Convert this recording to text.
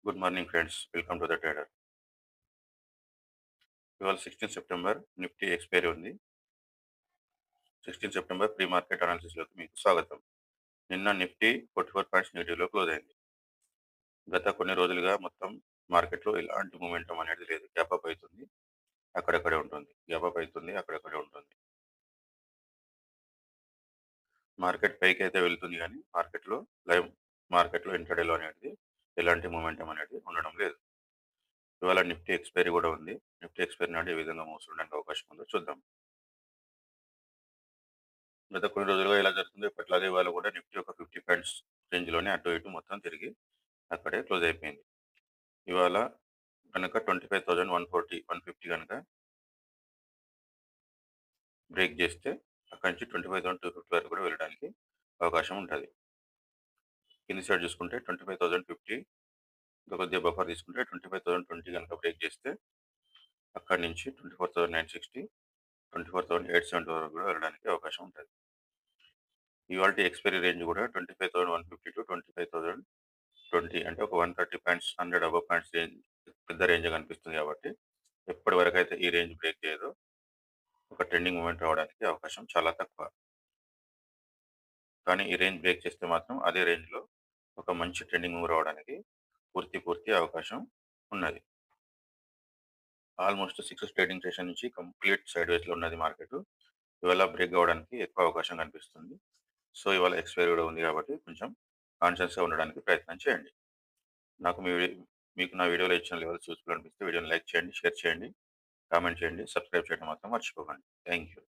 Good morning friends. Welcome to the trader. ఇవాళ 16 September. Nifty expiry ఉంది. 16 September pre market అనాలిసిస్లోకి మీకు స్వాగతం. నిన్న నిఫ్టీ 44 పాయింట్స్ నెగిటివ్లో క్లోజ్ అయింది. గత కొన్ని రోజులుగా మొత్తం మార్కెట్లో ఎలాంటి మూమెంటం అనేది లేదు. గ్యాప్ అప్ అవుతుంది, అక్కడక్కడే ఉంటుంది. గ్యాప్ అప్ అవుతుంది, అక్కడక్కడే ఉంటుంది. మార్కెట్ పైకి అయితే వెళ్తుంది కానీ మార్కెట్లో ఇంట్రాడేలో అనేది ఎలాంటి మూమెంటం అనేది ఉండడం లేదు. ఇవాళ నిఫ్టీ ఎక్స్పైరీ కూడా ఉంది. నిఫ్టీ ఎక్స్పైరీ నాడు ఏ విధంగా మూవ్ అవకాశం ఉందో చూద్దాం. గత కొన్ని రోజులుగా ఎలా జరుగుతుందో ఇప్పట్లాగే ఇవాళ కూడా నిఫ్టీ ఒక 50 పాయింట్స్ రేంజ్లోనే అటు ఇటు మొత్తం తిరిగి అక్కడే క్లోజ్ అయిపోయింది. ఇవాళ కనుక 25,140 150 కనుక బ్రేక్ చేస్తే అక్కడి నుంచి 25,250 వరకు కూడా వెళ్ళడానికి అవకాశం ఉంటుంది. కింది సైడ్ చూసుకుంటే 25,050 ఇంకా కొద్దిగా బఫర్ తీసుకుంటే 25,020 కనుక బ్రేక్ చేస్తే అక్కడి నుంచి 24,960 24,870 వరకు కూడా వెళ్ళడానికి అవకాశం ఉంటుంది. ఇవాళ ఎక్స్పైరీ రేంజ్ కూడా 25,150 టు 25,020, అంటే ఒక 130 పాయింట్స్ 100 అబవ్ పాయింట్స్ రేంజ్, పెద్ద రేంజ్ కనిపిస్తుంది. కాబట్టి ఎప్పటి వరకు అయితే ఈ రేంజ్ బ్రేక్ చేయదో ఒక ట్రెండింగ్ మూమెంట్ రావడానికి అవకాశం చాలా తక్కువ. కానీ ఈ రేంజ్ బ్రేక్ చేస్తే మాత్రం అదే రేంజ్లో ఒక మంచి ట్రెండింగ్ మూవ్ రావడానికి పూర్తి అవకాశం ఉన్నది. ఆల్మోస్ట్ 6 ట్రేడింగ్ సెషన్ నుంచి కంప్లీట్ సైడ్ వేస్లో ఉన్నది మార్కెట్. ఇవాళ బ్రేక్ అవ్వడానికి ఎక్కువ అవకాశం కనిపిస్తుంది. సో ఇవాళ ఎక్స్పైరీ కూడా ఉంది కాబట్టి కొంచెం కాన్షియస్గా ఉండడానికి ప్రయత్నం చేయండి. మీకు నా వీడియోలో ఇచ్చిన లెవెల్స్ యూస్ఫుల్ అనిపిస్తే వీడియోని లైక్ చేయండి, షేర్ చేయండి, కామెంట్ చేయండి, సబ్స్క్రైబ్ చేయడం మాత్రం మర్చిపోకండి. Thank you.